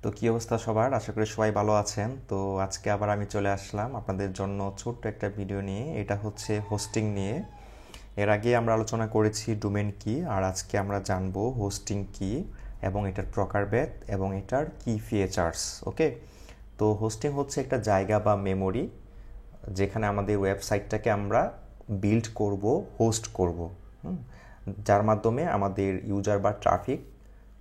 তো কি অবস্থা সবার? আশা করি সবাই ভালো আছেন। তো আজকে আবার আমি চলে আসলাম আপনাদের জন্য ছোট্ট একটা ভিডিও নিয়ে। এটা হচ্ছে হোস্টিং নিয়ে। এর আগে আমরা আলোচনা করেছি ডোমেন কি, আর আজকে আমরা জানবো হোস্টিং কি এবং এটার প্রকারভেদ এবং এটার কি ফিচার্স। ওকে, তো হোস্টিং হচ্ছে একটা জায়গা বা মেমোরি যেখানে আমাদের ওয়েবসাইটটাকে আমরা বিল্ড করব, হোস্ট করব, যার মাধ্যমে আমাদের ইউজার বা ট্রাফিক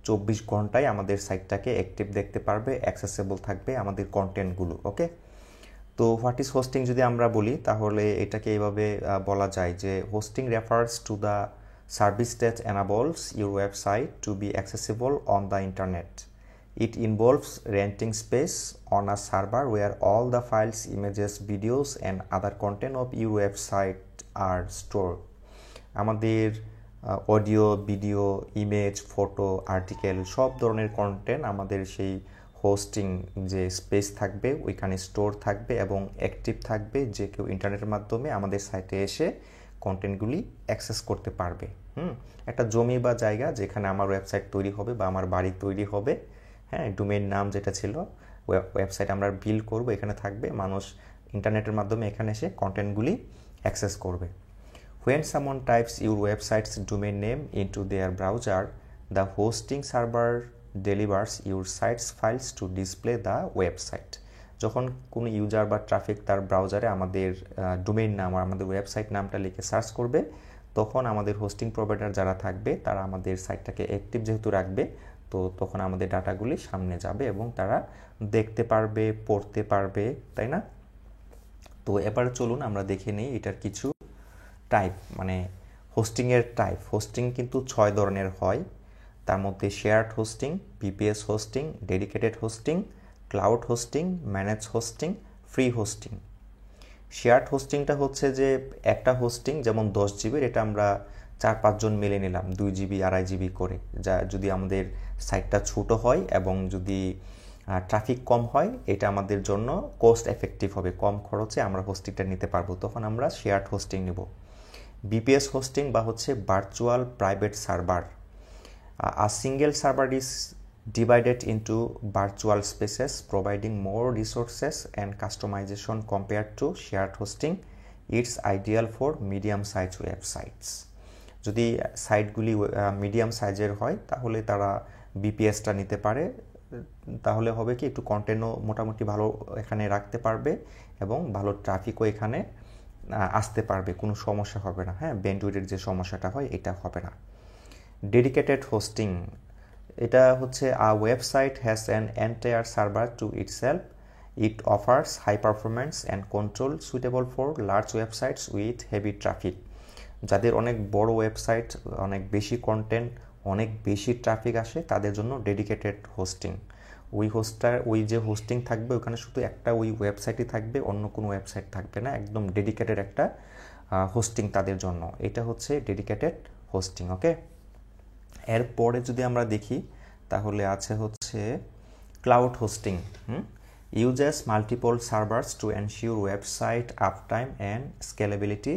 24 ঘন্টায় আমাদের সাইটটাকে অ্যাক্টিভ দেখতে পারবে, অ্যাক্সেসেবল থাকবে আমাদের কন্টেন্টগুলো। ওকে, তো হোয়াট ইজ হোস্টিং যদি আমরা বলি তাহলে এটাকে এইভাবে বলা যায় যে hosting refers to the service that enables your website to be accessible on the internet. It involves renting space on a server where all the files, images, videos, and other content of your website are stored. আমাদের audio, video, image, photo, article সব ধরনের content আমাদের সেই hosting যে space থাকবে ওইখানে store থাকবে এবং অ্যাক্টিভ থাকবে, যে কেউ ইন্টারনেটের মাধ্যমে আমাদের সাইটে এসে কন্টেন্টগুলি অ্যাক্সেস করতে পারবে। একটা জমি বা জায়গা যেখানে আমার ওয়েবসাইট তৈরি হবে বা আমার বাড়ি তৈরি হবে। হ্যাঁ, ডোমেইন নাম যেটা ছিল, ওয়েবসাইট আমরা বিল্ড করব, এখানে থাকবে, মানুষ ইন্টারনেটের মাধ্যমে এখানে এসে কন্টেন্টগুলি অ্যাক্সেস করবে। When someone types your website's domain name into their browser, the hosting server delivers your site's files to display the website. যখন কোনো ইউজার বা ট্রাফিক তার ব্রাউজারে আমাদের ডোমেইন নাম আর আমাদের ওয়েবসাইট নামটা লিখে সার্চ করবে, তখন আমাদের হোস্টিং প্রোভাইডার যারা থাকবে তারা আমাদের সাইটটাকে অ্যাক্টিভ যেহেতু রাখবে, তো তখন আমাদের ডাটাগুলি সামনে যাবে এবং তারা দেখতে পারবে, পড়তে পারবে, তাই না? তো এবার চলুন আমরা দেখে নিই এটার কিছু টাইপ, মানে হোস্টিংয়ের টাইপ। হোস্টিং কিন্তু 6 ধরনের হয়, তার মধ্যে shared hosting, PPS hosting, dedicated hosting, cloud hosting, manage hosting, free hosting. Shared হোস্টিংটা হচ্ছে যে একটা হোস্টিং যেমন 10 জিবির, এটা আমরা 4-5 জন মিলে নিলাম 2 জিবি 2.5 জিবি করে, যা যদি আমাদের সাইটটা ছোটো হয় এবং যদি ট্রাফিক কম হয়, এটা আমাদের জন্য কোস্ট এফেক্টিভ হবে, কম খরচে আমরা হোস্টিংটা নিতে পারবো, তখন আমরা শেয়ার্ড হোস্টিং নেব। বিপিএস হোস্টিং বা হচ্ছে virtual private server. A single server is divided into virtual spaces, providing more resources and customization compared to shared hosting. It's ideal for medium-sized websites. যদি সাইটগুলি মিডিয়াম সাইজের হয় তাহলে তারা বিপিএসটা নিতে পারে, তাহলে হবে কি একটু কন্টেন্টও মোটামুটি ভালো এখানে রাখতে পারবে এবং ভালো ট্রাফিকও এখানে আসতে পারবে, কোনো সমস্যা হবে না। হ্যাঁ, ব্যান্ডউইডথের যে সমস্যাটা হয় এটা হবে না। ডেডিকেটেড হোস্টিং, এটা হচ্ছে a website has an entire server to itself. It offers high performance and control suitable for large websites with heavy traffic. যাদের অনেক বড় ওয়েবসাইট, অনেক বেশি কন্টেন্ট, অনেক বেশি ট্রাফিক আসে, তাদের জন্য ডেডিকেটেড হোস্টিং। ওই যে হোস্টিং থাকবে ওখানে শুধু একটা ওই ওয়েবসাইটই থাকবে, অন্য কোনো ওয়েবসাইট থাকবে না, একদম ডেডিকেটেড একটা হোস্টিং তাদের জন্য। এটা হচ্ছে ডেডিকেটেড হোস্টিং। ওকে, এরপরে যদি আমরা দেখি তাহলে আছে হচ্ছে cloud hosting. Uses multiple servers to ensure website uptime and scalability.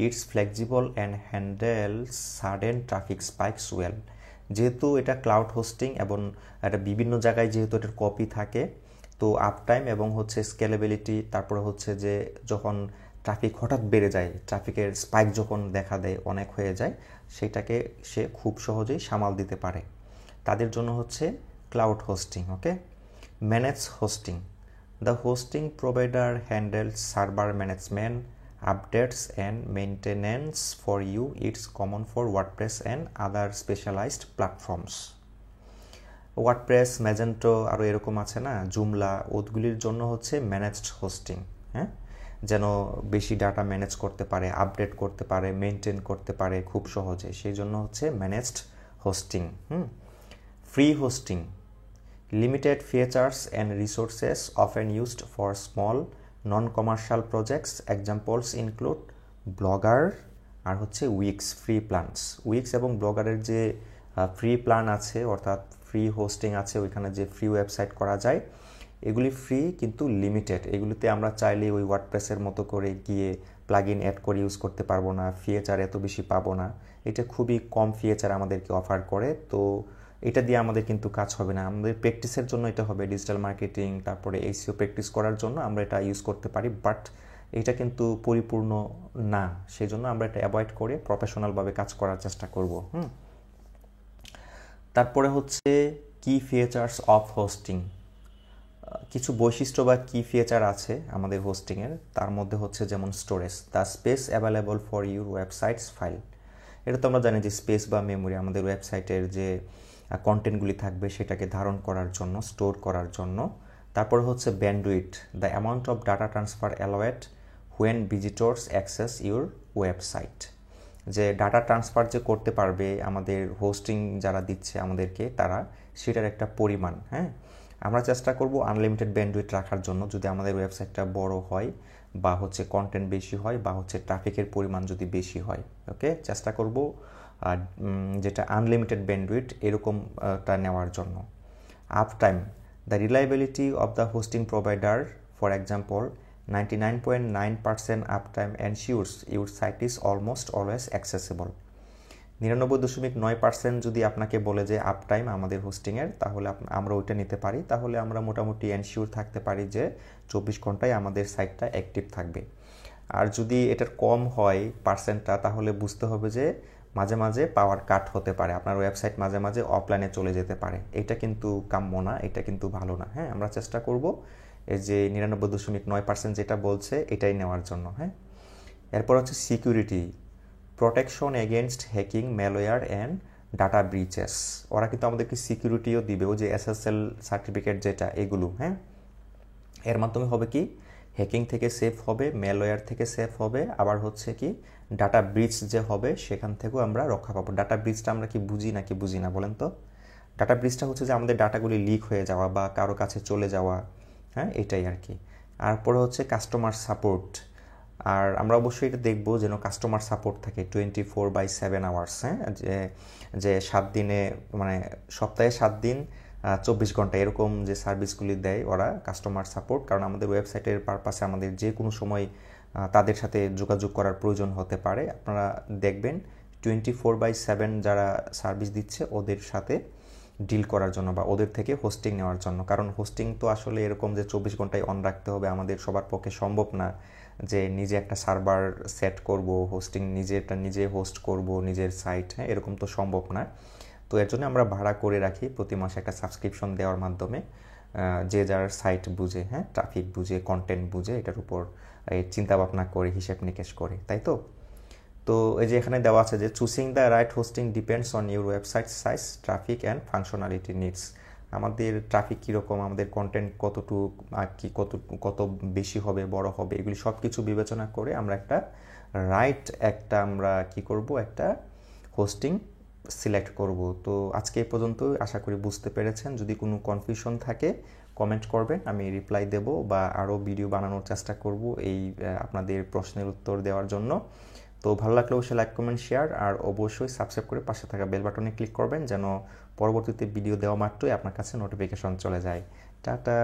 It's flexible and handles sudden traffic spikes well. যেহেতু এটা ক্লাউড হোস্টিং এবং এটা বিভিন্ন জায়গায় যেহেতু এটার কপি থাকে, তো আপটাইম এবং হচ্ছে স্কেলেবিলিটি, তারপরে হচ্ছে যে যখন ট্রাফিক হঠাৎ বেড়ে যায়, ট্রাফিকের স্পাইক যখন দেখা দেয়, অনেক হয়ে যায়, সেটাকে সে খুব সহজেই সামাল দিতে পারে, তাদের জন্য হচ্ছে cloud hosting. Okay, manage hosting, the hosting provider handles server management, updates and maintenance for you. It's common for WordPress and other specialised platforms. WordPress, Magento, আরও এরকম আছে না, জুমলা, ওগুলির জন্য হচ্ছে ম্যানেজড হোস্টিং। হ্যাঁ, যেন বেশি ডাটা ম্যানেজ করতে পারে, আপডেট করতে পারে, মেনটেন করতে পারে খুব সহজে, সেই জন্য হচ্ছে managed hosting. Free hosting, limited features and resources often used for small non commercial projects. Examples include blogger আর হচ্ছে উইক্স ফ্রি প্ল্যানস। উইক্স এবং ব্লগারের যে ফ্রি প্ল্যান আছে, অর্থাৎ ফ্রি হোস্টিং আছে, ওইখানে যে ফ্রি ওয়েবসাইট করা যায়, এগুলি ফ্রি কিন্তু লিমিটেড। এগুলিতে আমরা চাইলে ওই ওয়ার্ডপ্রেসের মতো করে গিয়ে প্লাগ ইন অ্যাড করে ইউজ করতে পারবো না, ফিচার এত বেশি পাবো না। এটা খুবই কম ফিচার আমাদেরকে অফার করে। তো এটা দিয়ে আমাদের কিন্তু কাজ হবে না। আমাদের প্র্যাকটিসের জন্য এটা হবে, ডিজিটাল মার্কেটিং, তারপরে এসইও প্র্যাকটিস করার জন্য আমরা এটা ইউজ করতে পারি, বাট এটা কিন্তু পরিপূর্ণ না। সেই জন্য আমরা এটা অ্যাভয়েড করে প্রফেশনালভাবে কাজ করার চেষ্টা করব। তারপরে হচ্ছে কি ফিচার্স অফ হোস্টিং। কিছু বৈশিষ্ট্য বা কি ফিচার আছে আমাদের হোস্টিংয়ের, তার মধ্যে হচ্ছে যেমন storage, the space available for your websites file. এটা তো আমরা জানি যে স্পেস বা মেমোরি আমাদের ওয়েবসাইটের যে কন্টেন্টগুলি থাকবে সেটাকে ধারণ করার জন্য, স্টোর করার জন্য। তারপরে হচ্ছে bandwidth, the amount of data transfer allowed when visitors access your website. যে ডাটা ট্রান্সফার যে করতে পারবে আমাদের হোস্টিং যারা দিচ্ছে আমাদেরকে, তারা সেটার একটা পরিমাণ, হ্যাঁ, আমরা চেষ্টা করব আনলিমিটেড ব্যান্ডউইথ রাখার জন্য, যদি আমাদের ওয়েবসাইটটা বড় হয় বা হচ্ছে কন্টেন্ট বেশি হয় বা হচ্ছে ট্রাফিকের পরিমাণ যদি বেশি হয়। ওকে, চেষ্টা করব যেটা আনলিমিটেড ব্যান্ডউইথ এরকমটা নেওয়ার জন্য। Uptime, the reliability of the hosting provider, for example 99.9% uptime ensures your site is almost always accessible. 99.9% যদি আপনাকে বলে যে আপ টাইম আমাদের হোস্টিংয়ের, তাহলে আমরা ওইটা নিতে পারি। তাহলে আমরা মোটামুটি এনশিওর থাকতে পারি যে 24 ঘন্টায় আমাদের সাইটটা অ্যাক্টিভ থাকবে। আর যদি এটার কম হয় পার্সেন্টটা, তাহলে বুঝতে হবে যে মাঝে মাঝে পাওয়ার কাট হতে পারে, আপনার ওয়েবসাইট মাঝে মাঝে অফলাইনে চলে যেতে পারে। এটা কিন্তু কাম্য না, এটা কিন্তু ভালো না। হ্যাঁ, আমরা চেষ্টা করব এই যে 99.9% যেটা বলছে এটাই নেওয়ার জন্য। হ্যাঁ, এরপর হচ্ছে security, protection against hacking, malware and data breaches. ওরা কিন্তু আমাদেরকে সিকিউরিটিও দিবে, ও যে এসএসএল সার্টিফিকেট যেটা, এগুলো। হ্যাঁ, এর মাধ্যমে হবে কি, হ্যাকিং থেকে সেফ হবে, ম্যালওয়্যার থেকে সেফ হবে, আবার হচ্ছে কি ডাটা ব্রিচ যে হবে সেখান থেকেও আমরা রক্ষা পাবো। ডাটা ব্রিচটা আমরা কি বুঝি নাকি বুঝি না বলেন তো? ডাটা ব্রিচটা হচ্ছে যে আমাদের ডাটাগুলি লিক হয়ে যাওয়া বা কারো কাছে চলে যাওয়া, হ্যাঁ, এটাই আর কি। তারপরে হচ্ছে কাস্টমার সাপোর্ট, আর আমরা অবশ্যই এটা দেখবো যেন কাস্টমার সাপোর্ট থাকে 24/7 আওয়ার্স। হ্যাঁ, যে 7 দিনে, মানে সপ্তাহে 7 দিন 24 ঘন্টা এরকম যে সার্ভিসগুলি দেয় ওরা, কাস্টমার সাপোর্ট। কারণ আমাদের ওয়েবসাইটের পারপাসে আমাদের যে কোনো সময় তাদের সাথে যোগাযোগ করার প্রয়োজন হতে পারে। আপনারা দেখবেন 24/7 যারা সার্ভিস দিচ্ছে ওদের সাথে ডিল করার জন্য বা ওদের থেকে হোস্টিং নেওয়ার জন্য। কারণ হোস্টিং তো আসলে এরকম যে 24 ঘন্টায় অন রাখতে হবে, আমাদের সবার পক্ষে সম্ভব না যে নিজে একটা সার্ভার সেট করব, হোস্টিং নিজে হোস্ট করব নিজের সাইট। হ্যাঁ, এরকম তো সম্ভব না। তো এর জন্য আমরা ভাড়া করে রাখি প্রতি মাসে একটা সাবস্ক্রিপশন দেওয়ার মাধ্যমে, যে যার সাইট বুঝে, হ্যাঁ, ট্রাফিক বুঝে, কন্টেন্ট বুঝে, এটার উপর চিন্তা ভাবনা করে, হিসেব নিকেশ করে, তাই তো। তো এই যে এখানে দেওয়া আছে যে choosing the right hosting depends on your website size, traffic and functionality needs. আমাদের ট্রাফিক কীরকম, আমাদের কন্টেন্ট কতটুকু কি কত বেশি হবে, বড় হবে, এগুলি সব কিছু বিবেচনা করে আমরা আমরা কি করব, একটা হোস্টিং সিলেক্ট করব। তো আজকে এই পর্যন্ত, আশা করি বুঝতে পেরেছেন। যদি কোনো কনফিউশন থাকে কমেন্ট করবেন, আমি রিপ্লাই দেব বা আরও ভিডিও বানানোর চেষ্টা করব এই আপনাদের প্রশ্নের উত্তর দেওয়ার জন্য। তো ভালো লাগলে অবশ্যই লাইক, কমেন্ট, শেয়ার, আর অবশ্যই সাবস্ক্রাইব করে পাশে থাকা বেল বাটনে ক্লিক করবেন যেন পরবর্তীতে ভিডিও দেওয়া মাত্রই আপনার কাছে নোটিফিকেশন চলে যায়। টাটা।